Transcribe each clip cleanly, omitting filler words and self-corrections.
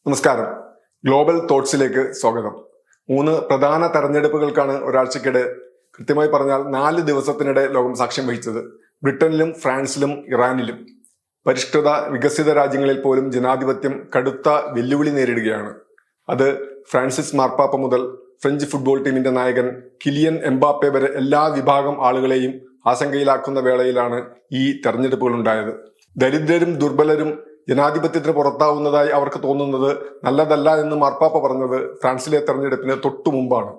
നമസ്കാരം. ഗ്ലോബൽ തോട്ട്സിലേക്ക് സ്വാഗതം. 3 പ്രധാന തെരഞ്ഞെടുപ്പുകൾക്കാണ് ഒരാഴ്ചക്കിടെ, കൃത്യമായി പറഞ്ഞാൽ 4 ദിവസത്തിനിടെ ലോകം സാക്ഷ്യം വഹിച്ചത്. ബ്രിട്ടനിലും ഫ്രാൻസിലും ഇറാനിലും. പരിഷ്കൃത വികസിത രാജ്യങ്ങളിൽ പോലും ജനാധിപത്യം കടുത്ത വെല്ലുവിളി നേരിടുകയാണ്. അത് ഫ്രാൻസിസ് മാർപ്പാപ്പ മുതൽ ഫ്രഞ്ച് ഫുട്ബോൾ ടീമിന്റെ നായകൻ കിലിയൻ എംബാപ്പെ വരെ എല്ലാ വിഭാഗം ആളുകളെയും ആശങ്കയിലാക്കുന്ന വേളയിലാണ് ഈ തെരഞ്ഞെടുപ്പുകൾ ഉണ്ടായത്. ദരിദ്രരും ദുർബലരും ജനാധിപത്യത്തിന് പുറത്താവുന്നതായി അവർക്ക് തോന്നുന്നത് നല്ലതല്ല എന്ന് മാർപ്പാപ്പ പറഞ്ഞത് ഫ്രാൻസിലെ തെരഞ്ഞെടുപ്പിന് തൊട്ടു മുമ്പാണ്.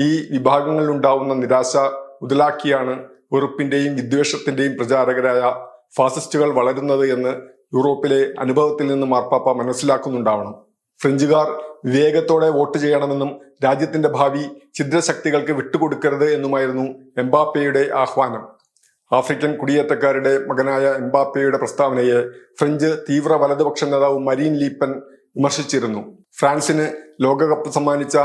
ഈ വിഭാഗങ്ങളിൽ ഉണ്ടാവുന്ന നിരാശ മുതലാക്കിയാണ് വെറുപ്പിന്റെയും വിദ്വേഷത്തിന്റെയും പ്രചാരകരായ ഫാസിസ്റ്റുകൾ വളരുന്നത് എന്ന് യൂറോപ്പിലെ അനുഭവത്തിൽ നിന്ന് മാർപ്പാപ്പ മനസ്സിലാക്കുന്നുണ്ടാവണം. ഫ്രഞ്ചുകാർ വിവേകത്തോടെ വോട്ട് ചെയ്യണമെന്നും രാജ്യത്തിന്റെ ഭാവി ഛിദ്രശക്തികൾക്ക് വിട്ടുകൊടുക്കരുത് എന്നുമായിരുന്നു എംബാപ്പയുടെ ആഹ്വാനം. ആഫ്രിക്കൻ കുടിയേറ്റക്കാരുടെ മകനായ എംബാപ്പയുടെ പ്രസ്താവനയെ ഫ്രഞ്ച് തീവ്ര വലതുപക്ഷ നേതാവ് മരീൻ ലീപ്പൻ വിമർശിച്ചിരുന്നു. ഫ്രാൻസിന് ലോകകപ്പ് സമ്മാനിച്ച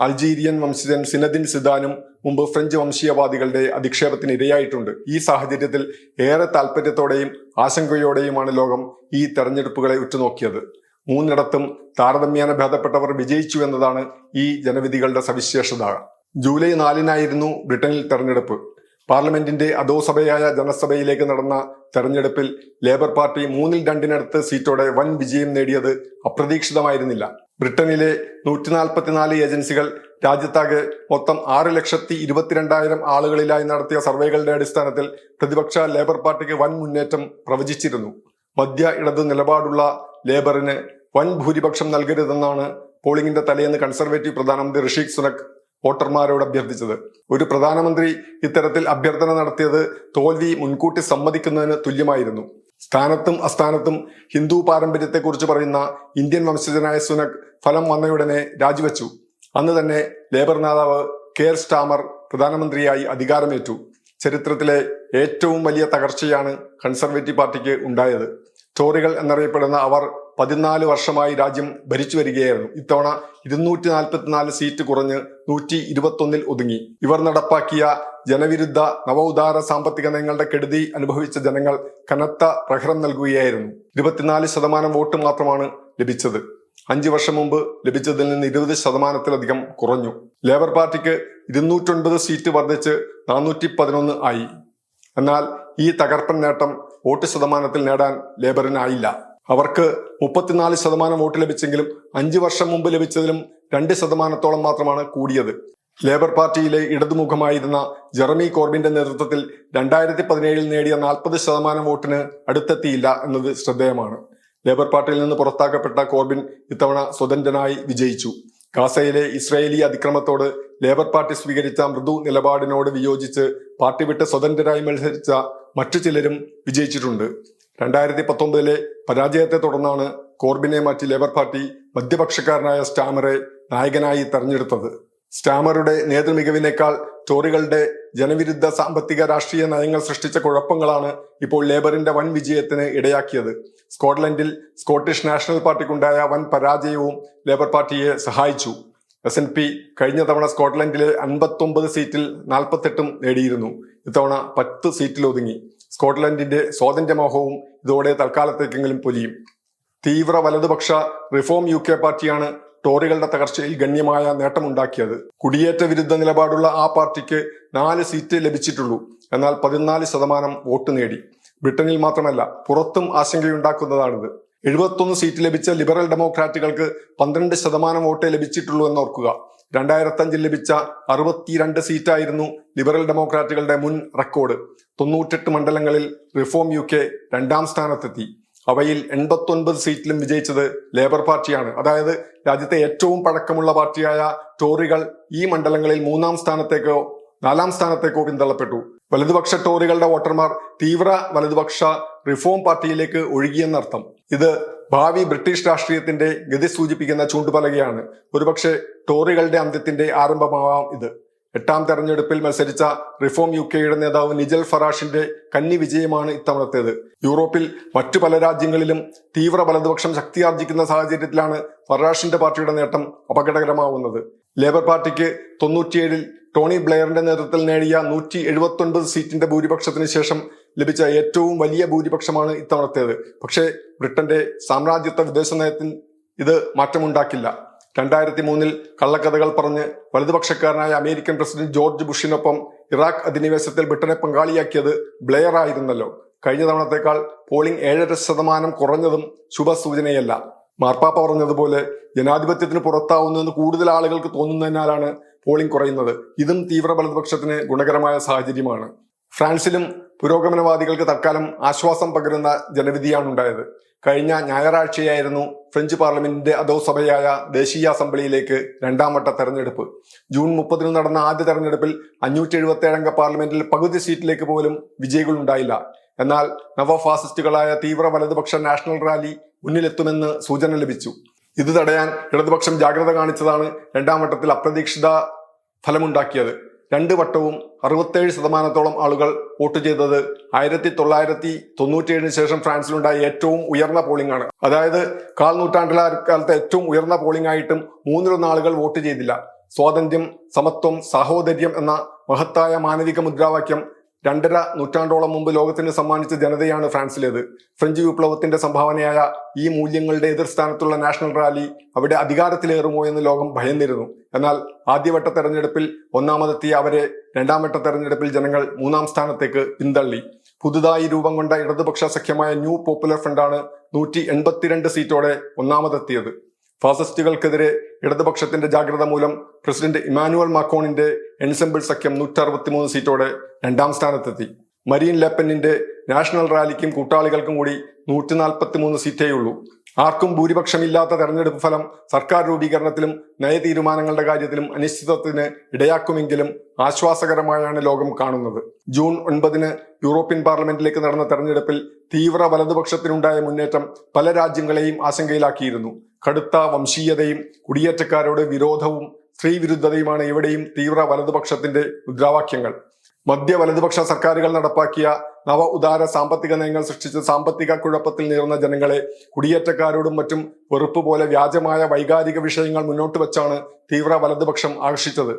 അൾജീരിയൻ വംശജൻ സിനദിൻ സിദാനും മുമ്പ് ഫ്രഞ്ച് വംശീയവാദികളുടെ അധിക്ഷേപത്തിന് ഇരയായിട്ടുണ്ട്. ഈ സാഹചര്യത്തിൽ ഏറെ താല്പര്യത്തോടെയും ആശങ്കയോടെയുമാണ് ലോകം ഈ തെരഞ്ഞെടുപ്പുകളെ ഉറ്റുനോക്കിയത്. 3 താരതമ്യേന ഭേദപ്പെട്ടവർ വിജയിച്ചു എന്നതാണ് ഈ ജനവിധികളുടെ സവിശേഷത. ജൂലൈ 4 ബ്രിട്ടനിൽ തെരഞ്ഞെടുപ്പ്. പാർലമെന്റിന്റെ അധോസഭയായ ജനസഭയിലേക്ക് നടന്ന തെരഞ്ഞെടുപ്പിൽ ലേബർ പാർട്ടി 2 സീറ്റോടെ വൻ വിജയം നേടിയത് അപ്രതീക്ഷിതമായിരുന്നില്ല. ബ്രിട്ടനിലെ 144 ഏജൻസികൾ രാജ്യത്താകെ മൊത്തം 6,22,000 ആളുകളിലായി നടത്തിയ സർവേകളുടെ അടിസ്ഥാനത്തിൽ പ്രതിപക്ഷ ലേബർ പാർട്ടിക്ക് വൻ മുന്നേറ്റം പ്രവചിച്ചിരുന്നു. മധ്യ ഇടത് നിലപാടുള്ള ലേബറിന് വൻ ഭൂരിപക്ഷം നൽകരുതെന്നാണ് പോളിംഗിന്റെ തലേന്ന് കൺസർവേറ്റീവ് പ്രധാനമന്ത്രി ഋഷി സുനക് വോട്ടർമാരോട് അഭ്യർത്ഥിച്ചത്. ഒരു പ്രധാനമന്ത്രി ഇത്തരത്തിൽ അഭ്യർത്ഥന നടത്തിയത് തോൽവി മുൻകൂട്ടി സമ്മതിക്കുന്നതിന് തുല്യമായിരുന്നു. സ്ഥാനത്തും അസ്ഥാനത്തും ഹിന്ദു പാരമ്പര്യത്തെക്കുറിച്ച് പറയുന്ന ഇന്ത്യൻ വംശജനായ സുനക് ഫലം വന്നയുടനെ രാജിവെച്ചു. അന്ന് തന്നെ ലേബർ നേതാവ് കെയർ സ്റ്റാമർ പ്രധാനമന്ത്രിയായി അധികാരമേറ്റു. ചരിത്രത്തിലെ ഏറ്റവും വലിയ തകർച്ചയാണ് കൺസർവേറ്റീവ് പാർട്ടിക്ക് ഉണ്ടായത്. ടോറികൾ എന്നറിയപ്പെടുന്ന അവർ 14 വർഷമായി രാജ്യം ഭരിച്ചു വരികയായിരുന്നു. ഇത്തവണ 244 സീറ്റ് കുറഞ്ഞ് 121 ഒതുങ്ങി. ഇവർ നടപ്പാക്കിയ ജനവിരുദ്ധ നവോദാര സാമ്പത്തിക നയങ്ങളുടെ കെടുതി അനുഭവിച്ച ജനങ്ങൾ കനത്ത പ്രഹരം നൽകുകയായിരുന്നു. 24% വോട്ട് മാത്രമാണ് ലഭിച്ചത്. 5 വർഷം മുമ്പ് ലഭിച്ചതിൽ നിന്ന് 20%-ലധികം കുറഞ്ഞു. ലേബർ പാർട്ടിക്ക് 209 സീറ്റ് വർദ്ധിച്ച് 411 ആയി. എന്നാൽ ഈ തകർപ്പൻ നേട്ടം വോട്ട് ശതമാനത്തിൽ നേടാൻ ലേബറിനായില്ല. അവർക്ക് 34% വോട്ട് ലഭിച്ചെങ്കിലും 5 വർഷം മുമ്പ് ലഭിച്ചതിലും 2% മാത്രമാണ് കൂടിയത്. ലേബർ പാർട്ടിയിലെ ഇടതുമുഖമായിരുന്ന ജെറമി കോർബിന്റെ നേതൃത്വത്തിൽ 2017 നേടിയ 40% വോട്ടിന് അടുത്തെത്തിയില്ല എന്നത് ശ്രദ്ധേയമാണ്. ലേബർ പാർട്ടിയിൽ നിന്ന് പുറത്താക്കപ്പെട്ട കോർബിൻ ഇത്തവണ സ്വതന്ത്രനായി വിജയിച്ചു. ഗാസയിലെ ഇസ്രായേലി അതിക്രമത്തോട് ലേബർ പാർട്ടി സ്വീകരിച്ച മൃദു നിലപാടിനോട് വിയോജിച്ച് പാർട്ടി വിട്ട് സ്വതന്ത്രരായി മത്സരിച്ച മറ്റു ചിലരും വിജയിച്ചിട്ടുണ്ട്. 2019 പരാജയത്തെ തുടർന്നാണ് കോർബിനെ മാറ്റി ലേബർ പാർട്ടി മധ്യപക്ഷക്കാരനായ സ്റ്റാമറെ നായകനായി തെരഞ്ഞെടുത്തത്. സ്റ്റാമറുടെ നേതൃമികവിനേക്കാൾ ടോറികളുടെ ജനവിരുദ്ധ സാമ്പത്തിക രാഷ്ട്രീയ നയങ്ങൾ സൃഷ്ടിച്ച കുഴപ്പങ്ങളാണ് ഇപ്പോൾ ലേബറിന്റെ വൻ വിജയത്തിന് ഇടയാക്കിയത്. സ്കോട്ട്ലൻഡിൽ സ്കോട്ടിഷ് നാഷണൽ പാർട്ടിക്കുണ്ടായ വൻ പരാജയവും ലേബർ പാർട്ടിയെ സഹായിച്ചു. SNP കഴിഞ്ഞ തവണ സ്കോട്ട്ലൻഡിലെ 59 സീറ്റിൽ 48 നേടിയിരുന്നു. ഇത്തവണ 10 സീറ്റിൽ ഒതുങ്ങി. സ്കോട്ട്ലൻഡിന്റെ സ്വാതന്ത്ര്യമോഹവും ഇതോടെ തൽക്കാലത്തേക്കെങ്കിലും പൊലിയും. തീവ്ര വലതുപക്ഷ റിഫോം UK പാർട്ടിയാണ് ടോറികളുടെ തകർച്ചയിൽ ഗണ്യമായ നേട്ടമുണ്ടാക്കിയത്. കുടിയേറ്റ വിരുദ്ധ നിലപാടുള്ള ആ പാർട്ടിക്ക് 4 സീറ്റ് ലഭിച്ചിട്ടുള്ളൂ. എന്നാൽ 14% വോട്ട് നേടി. ബ്രിട്ടനിൽ മാത്രമല്ല, പുറത്തും ആശങ്കയുണ്ടാക്കുന്നതാണിത്. 71 സീറ്റ് ലഭിച്ച ലിബറൽ ഡെമോക്രാറ്റുകൾക്ക് 12% വോട്ടേ ലഭിച്ചിട്ടുള്ളൂ എന്നോർക്കുക. 2005 ലഭിച്ച 62 സീറ്റായിരുന്നു ലിബറൽ ഡെമോക്രാറ്റുകളുടെ മുൻ റെക്കോർഡ്. 98 മണ്ഡലങ്ങളിൽ റിഫോം UK 2ാം സ്ഥാനത്തെത്തി. അവയിൽ 89 സീറ്റിലും വിജയിച്ചത് ലേബർ പാർട്ടിയാണ്. അതായത് രാജ്യത്തെ ഏറ്റവും പഴക്കമുള്ള പാർട്ടിയായ ടോറികൾ ഈ മണ്ഡലങ്ങളിൽ 3ാം സ്ഥാനത്തേക്കോ 4ാം സ്ഥാനത്തേക്കോ പിന്തള്ളപ്പെട്ടു. വലതുപക്ഷ ടോറികളുടെ വോട്ടർമാർ തീവ്ര വലതുപക്ഷ റിഫോം പാർട്ടിയിലേക്ക് ഒഴുകിയെന്നർത്ഥം. ഇത് ഭാവി ബ്രിട്ടീഷ് രാഷ്ട്രീയത്തിന്റെ ഗതി സൂചിപ്പിക്കുന്ന ചൂണ്ടുപലകയാണ്. ഒരുപക്ഷെ ടോറികളുടെ അന്ത്യത്തിന്റെ ആരംഭമാവാം ഇത്. 8ാം തെരഞ്ഞെടുപ്പിൽ മത്സരിച്ച റിഫോം UKയുടെ നേതാവ് നിജൽ ഫറാഷിന്റെ കന്നി വിജയമാണ് ഇത്തവണത്തേത്. യൂറോപ്പിൽ മറ്റു പല രാജ്യങ്ങളിലും തീവ്ര വലതുപക്ഷം ശക്തിയാർജിക്കുന്ന സാഹചര്യത്തിലാണ് ഫറാഷിന്റെ പാർട്ടിയുടെ നേട്ടം അപകടകരമാവുന്നത്. ലേബർ പാർട്ടിക്ക് 97 ടോണി ബ്ലെയറിന്റെ നേതൃത്വത്തിൽ നേടിയ 179 സീറ്റിന്റെ ഭൂരിപക്ഷത്തിന് ശേഷം ലഭിച്ച ഏറ്റവും വലിയ ഭൂരിപക്ഷമാണ് ഇത്തവണത്തേത്. പക്ഷേ ബ്രിട്ടന്റെ സാമ്രാജ്യത്വ വിദേശ നയത്തിൽ ഇത് മാറ്റമുണ്ടാക്കില്ല. 2003 കള്ളക്കഥകൾ പറഞ്ഞ് വലതുപക്ഷക്കാരനായ അമേരിക്കൻ പ്രസിഡന്റ് ജോർജ് ബുഷിനൊപ്പം ഇറാഖ് അധിനിവേശത്തിൽ ബ്രിട്ടനെ പങ്കാളിയാക്കിയത് ബ്ലെയർ ആയിരുന്നല്ലോ. കഴിഞ്ഞ തവണത്തേക്കാൾ പോളിംഗ് 7% കുറഞ്ഞതും ശുഭസൂചനയല്ല. മാർപ്പാപ്പ പറഞ്ഞതുപോലെ ജനാധിപത്യത്തിന് പുറത്താവുന്നതെന്ന് കൂടുതൽ ആളുകൾക്ക് തോന്നുന്നതിനാലാണ് പോളിംഗ് കുറയുന്നത്. ഇതും തീവ്ര വലതുപക്ഷത്തിന് ഗുണകരമായ സാഹചര്യമാണ്. ഫ്രാൻസിലും പുരോഗമനവാദികൾക്ക് തൽക്കാലം ആശ്വാസം പകരുന്ന ജനവിധിയാണുണ്ടായത്. കഴിഞ്ഞ ഞായറാഴ്ചയായിരുന്നു ഫ്രഞ്ച് പാർലമെന്റിന്റെ അധോസഭയായ ദേശീയ അസംബ്ലിയിലേക്ക് 2ാം വട്ട തെരഞ്ഞെടുപ്പ്. ജൂൺ 30 നടന്ന ആദ്യ തെരഞ്ഞെടുപ്പിൽ 577 അംഗ പാർലമെന്റിൽ പകുതി സീറ്റിലേക്ക് പോലും വിജയികളുണ്ടായില്ല. എന്നാൽ നവഫാസിസ്റ്റുകളായ തീവ്ര വലതുപക്ഷ നാഷണൽ റാലി മുന്നിലെത്തുമെന്ന് സൂചന ലഭിച്ചു. ഇത് തടയാൻ ഇടതുപക്ഷം ജാഗ്രത കാണിച്ചതാണ് 2ാം വട്ടത്തിൽ അപ്രതീക്ഷിത ഫലമുണ്ടാക്കിയത്. 2 വട്ടവും 67% ആളുകൾ വോട്ട് ചെയ്തത് 1997 ശേഷം ഫ്രാൻസിലുണ്ടായ ഏറ്റവും ഉയർന്ന പോളിംഗ് ആണ്. അതായത് കാൽ നൂറ്റാണ്ടിലക്കാലത്തെ ഏറ്റവും ഉയർന്ന പോളിംഗ് ആയിട്ടും 1/3 ആളുകൾ വോട്ട് ചെയ്തില്ല. സ്വാതന്ത്ര്യം, സമത്വം, സാഹോദര്യം എന്ന മഹത്തായ മാനവിക മുദ്രാവാക്യം 2.5 നൂറ്റാണ്ടോളം മുമ്പ് ലോകത്തിന് സമ്മാനിച്ച ജനതയാണ് ഫ്രാൻസിലേത്. ഫ്രഞ്ച് വിപ്ലവത്തിന്റെ സംഭാവനയായ ഈ മൂല്യങ്ങളുടെ എതിർസ്ഥാനത്തുള്ള നാഷണൽ റാലി അവിടെ അധികാരത്തിലേറുമോ എന്ന് ലോകം ഭയന്നിരുന്നു. എന്നാൽ ആദ്യവട്ട തെരഞ്ഞെടുപ്പിൽ ഒന്നാമതെത്തിയ അവരെ 2ാം വട്ട തെരഞ്ഞെടുപ്പിൽ ജനങ്ങൾ 3ാം സ്ഥാനത്തേക്ക് പിന്തള്ളി. പുതുതായി രൂപം കൊണ്ട ഇടതുപക്ഷ സഖ്യമായ ന്യൂ പോപ്പുലർ ഫ്രണ്ടാണ് 182 സീറ്റോടെ ഒന്നാമതെത്തിയത്. ഫാസിസ്റ്റുകൾക്കെതിരെ ഇടതുപക്ഷത്തിന്റെ ജാഗ്രത മൂലം പ്രസിഡന്റ് ഇമാനുവൽ മാക്രോണിന്റെ എൻസെമ്പിൾ സഖ്യം 163 സീറ്റോടെ 2ാം സ്ഥാനത്തെത്തി. മരീൻ ലെപ്പനിന്റെ നാഷണൽ റാലിക്കും കൂട്ടാളികൾക്കും കൂടി 143 സീറ്റേയുള്ളൂ. ആർക്കും ഭൂരിപക്ഷമില്ലാത്ത തെരഞ്ഞെടുപ്പ് ഫലം സർക്കാർ രൂപീകരണത്തിലും നയതീരുമാനങ്ങളുടെ കാര്യത്തിലും അനിശ്ചിതത്വത്തിന് ഇടയാക്കുമെങ്കിലും ആശ്വാസകരമായാണ് ലോകം കാണുന്നത്. ജൂൺ 9 യൂറോപ്യൻ പാർലമെന്റിലേക്ക് നടന്ന തെരഞ്ഞെടുപ്പിൽ തീവ്ര വലതുപക്ഷത്തിനുണ്ടായ മുന്നേറ്റം പല രാജ്യങ്ങളെയും ആശങ്കയിലാക്കിയിരുന്നു. കടുത്ത വംശീയതയും കുടിയേറ്റക്കാരോട് വിരോധവും സ്ത്രീ വിരുദ്ധതയുമാണ് ഇവിടെയും തീവ്ര വലതുപക്ഷത്തിന്റെ മുദ്രാവാക്യങ്ങൾ. മധ്യ വലതുപക്ഷ സർക്കാരുകൾ നടപ്പാക്കിയ നവ ഉദാര സാമ്പത്തിക നയങ്ങൾ സൃഷ്ടിച്ച് സാമ്പത്തിക കുഴപ്പത്തിൽ നീറുന്ന ജനങ്ങളെ കുടിയേറ്റക്കാരോടും മറ്റും വെറുപ്പ് പോലെ വ്യാജമായ വൈകാരിക വിഷയങ്ങൾ മുന്നോട്ട് വെച്ചാണ് തീവ്ര വലതുപക്ഷം ആകർഷിച്ചത്.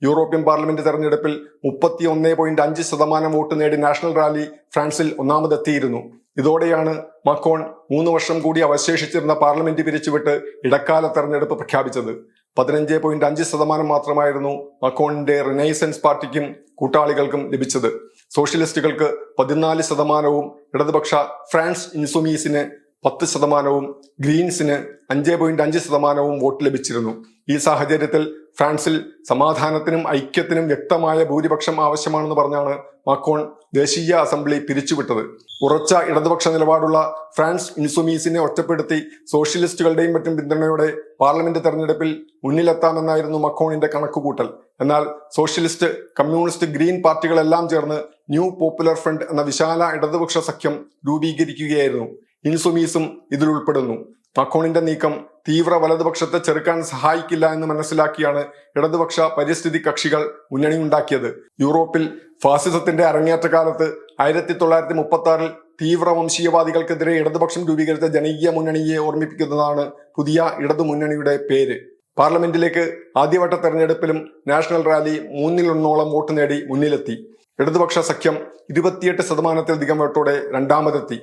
യൂറോപ്യൻ പാർലമെന്റ് തെരഞ്ഞെടുപ്പിൽ 31.5% വോട്ട് നേടി നാഷണൽ റാലി ഫ്രാൻസിൽ ഒന്നാമതെത്തിയിരുന്നു. ഇതോടെയാണ് മാക്രോൺ 3 വർഷം കൂടി അവശേഷിച്ചിരുന്ന പാർലമെന്റ് പിരിച്ചുവിട്ട് ഇടക്കാല തെരഞ്ഞെടുപ്പ് പ്രഖ്യാപിച്ചത്. 15.5% മാത്രമായിരുന്നു മാക്രോണിന്റെ റിനൈസൻസ് പാർട്ടിക്കും കൂട്ടാളികൾക്കും ലഭിച്ചത്. സോഷ്യലിസ്റ്റുകൾക്ക് 14%, ഇടതുപക്ഷ ഫ്രാൻസ് ഇൻസുമീസിന് 10%, ഗ്രീൻസിന് 5.5% വോട്ട് ലഭിച്ചിരുന്നു. ഈ സാഹചര്യത്തിൽ ഫ്രാൻസിൽ സമാധാനത്തിനും ഐക്യത്തിനും വ്യക്തമായ ഭൂരിപക്ഷം ആവശ്യമാണെന്ന് പറഞ്ഞാണ് മാക്രോൺ ദേശീയ അസംബ്ലി പിരിച്ചുവിട്ടത്. ഉറച്ച ഇടതുപക്ഷ നിലപാടുള്ള ഫ്രാൻസ് ഇൻസുമീസിനെ ഒറ്റപ്പെടുത്തി സോഷ്യലിസ്റ്റുകളുടെയും മറ്റും പിന്തുണയോടെ പാർലമെന്റ് തെരഞ്ഞെടുപ്പിൽ മുന്നിലെത്താമെന്നായിരുന്നു മാക്രോണിന്റെ കണക്കുകൂട്ടൽ. എന്നാൽ സോഷ്യലിസ്റ്റ്, കമ്മ്യൂണിസ്റ്റ്, ഗ്രീൻ പാർട്ടികളെല്ലാം ചേർന്ന് ന്യൂ പോപ്പുലർ ഫ്രണ്ട് എന്ന വിശാല ഇടതുപക്ഷ സഖ്യം രൂപീകരിക്കുകയായിരുന്നു. ഇൻസുമീസും ഇതിൽ ഉൾപ്പെടുന്നു. മാക്രോണിന്റെ നീക്കം തീവ്ര വലതുപക്ഷത്തെ ചെറുക്കാൻ സഹായിക്കില്ല എന്ന് മനസ്സിലാക്കിയാണ് ഇടതുപക്ഷ പരിസ്ഥിതി കക്ഷികൾ മുന്നണിയുണ്ടാക്കിയത്. യൂറോപ്പിൽ ഫാസിസത്തിന്റെ അരങ്ങേറ്റ കാലത്ത് 1936 തീവ്ര വംശീയവാദികൾക്കെതിരെ ഇടതുപക്ഷം രൂപീകരിച്ച ജനകീയ മുന്നണിയെ ഓർമ്മിപ്പിക്കുന്നതാണ് പുതിയ ഇടതു മുന്നണിയുടെ പേര്. പാർലമെന്റിലേക്ക് ആദ്യവട്ട തെരഞ്ഞെടുപ്പിലും നാഷണൽ റാലി 1/3 വോട്ട് നേടി മുന്നിലെത്തി. ഇടതുപക്ഷ സഖ്യം 28%-ലധികം വോട്ടോടെ രണ്ടാമതെത്തി.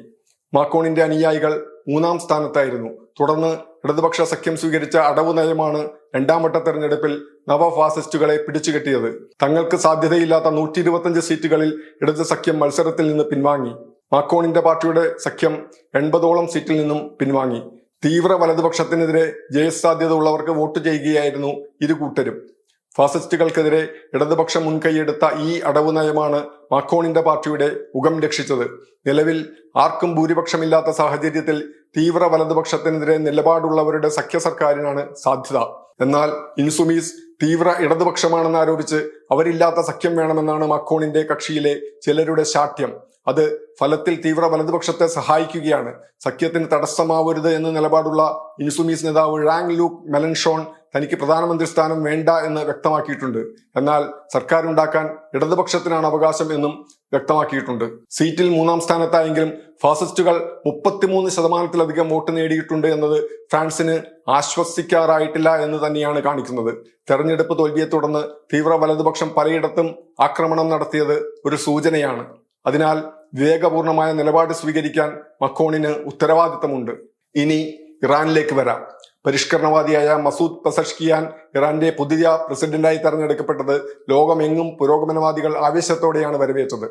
മാക്രോണിന്റെ അനുയായികൾ 3ാം സ്ഥാനത്തായിരുന്നു. തുടർന്ന് ഇടതുപക്ഷ സഖ്യം സ്വീകരിച്ച അടവ് നയമാണ് 2ാം വട്ട തെരഞ്ഞെടുപ്പിൽ നവഫാസിസ്റ്റുകളെ പിടിച്ചുകെട്ടിയത്. തങ്ങൾക്ക് സാധ്യതയില്ലാത്ത 125 സീറ്റുകളിൽ ഇടതു സഖ്യം മത്സരത്തിൽ നിന്ന് പിൻവാങ്ങി. മാക്രോണിന്റെ പാർട്ടിയുടെ സഖ്യം 80ഓളം സീറ്റിൽ നിന്നും പിൻവാങ്ങി. തീവ്ര വലതുപക്ഷത്തിനെതിരെ ജയസാധ്യത ഉള്ളവർക്ക് വോട്ട് ചെയ്യുകയായിരുന്നു ഇരു കൂട്ടരും. ഫാസിസ്റ്റുകൾക്കെതിരെ ഇടതുപക്ഷം മുൻകൈയെടുത്ത ഈ അടവ് നയമാണ് മാക്രോണിന്റെ പാർട്ടിയുടെ മുഖം രക്ഷിച്ചത്. നിലവിൽ ആർക്കും ഭൂരിപക്ഷമില്ലാത്ത സാഹചര്യത്തിൽ തീവ്ര വലതുപക്ഷത്തിനെതിരെ നിലപാടുള്ളവരുടെ സഖ്യ സർക്കാരിനാണ് സാധ്യത. എന്നാൽ ഇൻസുമീസ് തീവ്ര ഇടതുപക്ഷമാണെന്ന് ആരോപിച്ച് അവരില്ലാത്ത സഖ്യം വേണമെന്നാണ് മാക്രോണിന്റെ കക്ഷിയിലെ ചിലരുടെ ശാഠ്യം. അത് ഫലത്തിൽ തീവ്ര വലതുപക്ഷത്തെ സഹായിക്കുകയാണ്. സഖ്യത്തിന് തടസ്സമാവരുത് എന്ന നിലപാടുള്ള ഇൻസുമീസ് നേതാവ് ഴാങ് ലൂക്ക് മെലൻഷോൺ തനിക്ക് പ്രധാനമന്ത്രി സ്ഥാനം വേണ്ട എന്ന് വ്യക്തമാക്കിയിട്ടുണ്ട്. എന്നാൽ സർക്കാർ ഉണ്ടാക്കാൻ ഇടതുപക്ഷത്തിനാണ് അവകാശം എന്നും വ്യക്തമാക്കിയിട്ടുണ്ട്. സീറ്റിൽ 3ാം സ്ഥാനത്തായെങ്കിലും ഫാസിസ്റ്റുകൾ 33%-ലധികം വോട്ട് നേടിയിട്ടുണ്ട് എന്നത് ഫ്രാൻസിന് ആശ്വസിക്കാറായിട്ടില്ല എന്ന് തന്നെയാണ് കാണിക്കുന്നത്. തെരഞ്ഞെടുപ്പ് തോൽവിയെ തുടർന്ന് തീവ്ര വലതുപക്ഷം പലയിടത്തും ആക്രമണം നടത്തിയത് ഒരു സൂചനയാണ്. അതിനാൽ വിവേകപൂർണമായ നിലപാട് സ്വീകരിക്കാൻ മാക്രോണിന് ഉത്തരവാദിത്തമുണ്ട്. ഇനി ഇറാനിലേക്ക് വരാം. പരിഷ്കരണവാദിയായ മസൂദ് പെസഷ്കിയാൻ ഇറാന്റെ പുതിയ പ്രസിഡന്റായി തെരഞ്ഞെടുക്കപ്പെട്ടത് ലോകമെങ്ങും പുരോഗമനവാദികൾ ആവേശത്തോടെയാണ് വരവേറ്റത്.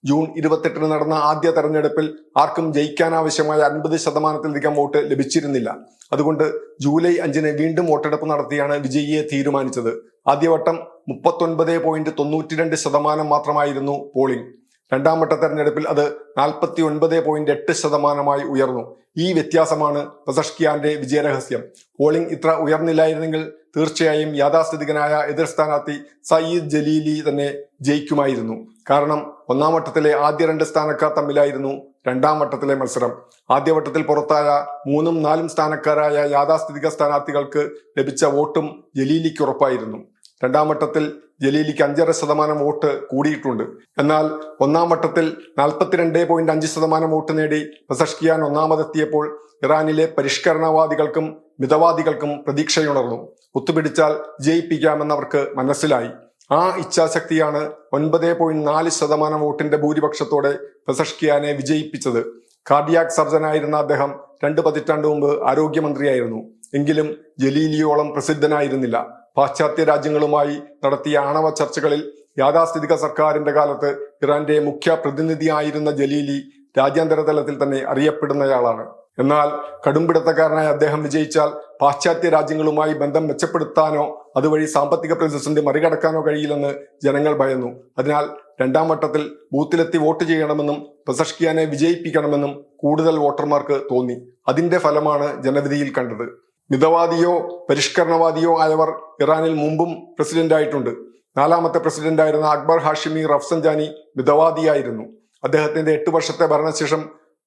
ജൂൺ 28 നടന്ന ആദ്യ തെരഞ്ഞെടുപ്പിൽ ആർക്കും ജയിക്കാനാവശ്യമായ 50%-ലധികം വോട്ട് ലഭിച്ചിരുന്നില്ല. അതുകൊണ്ട് ജൂലൈ 5 വീണ്ടും വോട്ടെടുപ്പ് നടത്തിയാണ് വിജയിയെ തീരുമാനിച്ചത്. ആദ്യവട്ടം 39.92% മാത്രമായിരുന്നു പോളിംഗ്. രണ്ടാം വട്ട തെരഞ്ഞെടുപ്പിൽ അത് 49.8% ഉയർന്നു. ഈ വ്യത്യാസമാണ് പെസഷ്കിയാന്റെ വിജയരഹസ്യം. പോളിംഗ് ഇത്ര ഉയർന്നില്ലായിരുന്നെങ്കിൽ തീർച്ചയായും യാഥാസ്ഥിതികനായ എതിർ സ്ഥാനാർത്ഥി സയ്യിദ് ജലീലി തന്നെ ജയിക്കുമായിരുന്നു. കാരണം ഒന്നാം വട്ടത്തിലെ ആദ്യ 2 സ്ഥാനക്കാർ തമ്മിലായിരുന്നു രണ്ടാം വട്ടത്തിലെ മത്സരം. ആദ്യവട്ടത്തിൽ പുറത്തായ 3ഉം 4ഉം സ്ഥാനക്കാരായ യാഥാസ്ഥിതിക സ്ഥാനാർത്ഥികൾക്ക് ലഭിച്ച വോട്ടും ജലീലിക്ക് ഉറപ്പായിരുന്നു. രണ്ടാം വട്ടത്തിൽ ജലീലിക്ക് 5.5% വോട്ട് കൂടിയിട്ടുണ്ട്. എന്നാൽ ഒന്നാം വട്ടത്തിൽ 42.5% വോട്ട് നേടി പെസഷ്കിയാൻ ഒന്നാമതെത്തിയപ്പോൾ ഇറാനിലെ പരിഷ്കരണവാദികൾക്കും മിതവാദികൾക്കും പ്രതീക്ഷയുണർന്നു. ഒത്തുപിടിച്ചാൽ ജയിപ്പിക്കാമെന്നവർക്ക് മനസ്സിലായി. ആ ഇച്ഛാശക്തിയാണ് 9.4% വോട്ടിന്റെ ഭൂരിപക്ഷത്തോടെ പെസഷ്കിയാനെ വിജയിപ്പിച്ചത്. കാർഡിയാക് സർജനായിരുന്ന അദ്ദേഹം 2 പതിറ്റാണ്ട് മുമ്പ് ആരോഗ്യമന്ത്രിയായിരുന്നു. എങ്കിലും ജലീലിയോളം പ്രസിദ്ധനായിരുന്നില്ല. പാശ്ചാത്യ രാജ്യങ്ങളുമായി നടത്തിയ ആണവ ചർച്ചകളിൽ യാഥാസ്ഥിതിക സർക്കാരിന്റെ കാലത്ത് ഇറാന്റെ മുഖ്യ പ്രതിനിധിയായിരുന്ന ജലീലി രാജ്യാന്തര തലത്തിൽ തന്നെ അറിയപ്പെടുന്നയാളാണ്. എന്നാൽ കടുംപിടുത്തക്കാരനായ അദ്ദേഹം വിജയിച്ചാൽ പാശ്ചാത്യ രാജ്യങ്ങളുമായി ബന്ധം മെച്ചപ്പെടുത്താനോ അതുവഴി സാമ്പത്തിക പ്രതിസന്ധി മറികടക്കാനോ കഴിയില്ലെന്ന് ജനങ്ങൾ ഭയന്നു. അതിനാൽ രണ്ടാം വട്ടത്തിൽ ബൂത്തിലെത്തി വോട്ട് ചെയ്യണമെന്നും പെസഷ്കിയാനെ വിജയിപ്പിക്കണമെന്നും കൂടുതൽ വോട്ടർമാർക്ക് തോന്നി. അതിന്റെ ഫലമാണ് ജനവിധിയിൽ കണ്ടത്. മിതവാദിയോ പരിഷ്കരണവാദിയോ ആയവർ ഇറാനിൽ മുമ്പും പ്രസിഡന്റായിട്ടുണ്ട്. 4ാമത്തെ പ്രസിഡന്റായിരുന്ന അക്ബർ ഹാഷിമി റഫ്സൻജാനി മിതവാദിയായിരുന്നു. അദ്ദേഹത്തിന്റെ 8 വർഷത്തെ ഭരണശേഷം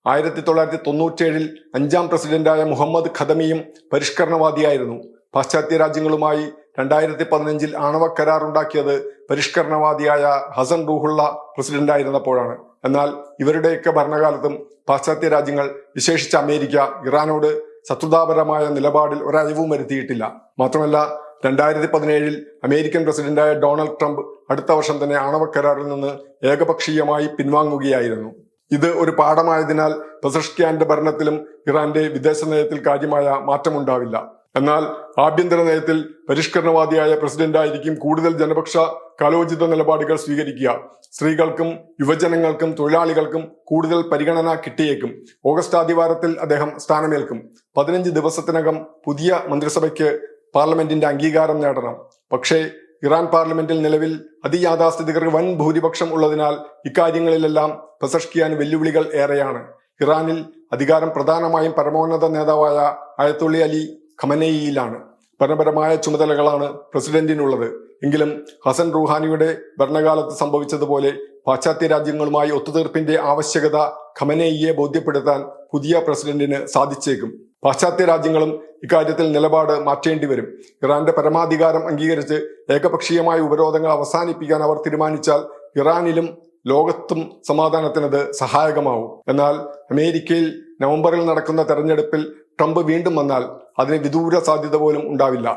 1997 5ാം പ്രസിഡന്റായ മുഹമ്മദ് ഖദമിയും പരിഷ്കരണവാദിയായിരുന്നു. പാശ്ചാത്യ രാജ്യങ്ങളുമായി 2015 ആണവ കരാർ ഉണ്ടാക്കിയത് പരിഷ്കരണവാദിയായ ഹസൻ റൂഹുള്ള പ്രസിഡന്റായിരുന്നപ്പോഴാണ്. എന്നാൽ ഇവരുടെയൊക്കെ ഭരണകാലത്തും പാശ്ചാത്യ രാജ്യങ്ങൾ, വിശേഷിച്ച് അമേരിക്ക, ഇറാനോട് ശത്രുതാപരമായ നിലപാടിൽ ഒരയവും വരുത്തിയിട്ടില്ല. മാത്രമല്ല 2017 അമേരിക്കൻ പ്രസിഡന്റായ ഡൊണാൾഡ് ട്രംപ് അടുത്ത വർഷം തന്നെ ആണവ കരാറിൽ നിന്ന് ഏകപക്ഷീയമായി പിൻവാങ്ങുകയായിരുന്നു. ഇത് ഒരു പാഠമായതിനാൽ പെസഷ്കിയാന്റെ ഭരണത്തിലും ഇറാന്റെ വിദേശ നയത്തിൽ കാര്യമായ മാറ്റമുണ്ടാവില്ല. എന്നാൽ ആഭ്യന്തര നയത്തിൽ പരിഷ്കരണവാദിയായ പ്രസിഡന്റായിരിക്കും കൂടുതൽ ജനപക്ഷ കാലോചിത നിലപാടുകൾ സ്വീകരിക്കുക. സ്ത്രീകൾക്കും യുവജനങ്ങൾക്കും തൊഴിലാളികൾക്കും കൂടുതൽ പരിഗണന കിട്ടിയേക്കും. ഓഗസ്റ്റ് ആദ്യവാരത്തിൽ അദ്ദേഹം സ്ഥാനമേൽക്കും. 15 ദിവസത്തിനകം പുതിയ മന്ത്രിസഭയ്ക്ക് പാർലമെന്റിന്റെ അംഗീകാരം നേടണം. പക്ഷേ ഇറാൻ പാർലമെന്റിൽ നിലവിൽ അതിയാഥാസ്ഥിതികർക്ക് വൻ ഭൂരിപക്ഷം ഉള്ളതിനാൽ ഇക്കാര്യങ്ങളിലെല്ലാം പെസഷ്കിയാൻ വെല്ലുവിളികൾ ഏറെയാണ്. ഇറാനിൽ അധികാരം പ്രധാനമായും പരമോന്നത നേതാവായ അയത്തുള്ള അലി ഖമനേയിയിലാണ്. ഭരണപരമായ ചുമതലകളാണ് പ്രസിഡന്റിനുള്ളത്. എങ്കിലും ഹസൻ റൂഹാനിയുടെ ഭരണകാലത്ത് സംഭവിച്ചതുപോലെ പാശ്ചാത്യ രാജ്യങ്ങളുമായി ഒത്തുതീർപ്പിന്റെ ആവശ്യകത ഖമനേയിയെ ബോധ്യപ്പെടുത്താൻ പുതിയ പ്രസിഡന്റിന് സാധിച്ചേക്കും. പാശ്ചാത്യ രാജ്യങ്ങളും ഇക്കാര്യത്തിൽ നിലപാട് മാറ്റേണ്ടി വരും. ഇറാന്റെ പരമാധികാരം അംഗീകരിച്ച് ഏകപക്ഷീയമായ ഉപരോധങ്ങൾ അവസാനിപ്പിക്കാൻ അവർ തീരുമാനിച്ചാൽ ഇറാനിലും ലോകത്തും സമാധാനത്തിനത് സഹായകമാവും. എന്നാൽ അമേരിക്കയിൽ നവംബറിൽ നടക്കുന്ന തെരഞ്ഞെടുപ്പിൽ ട്രംപ് വീണ്ടും വന്നാൽ അതിന് വിദൂര സാധ്യത പോലും ഉണ്ടാവില്ല.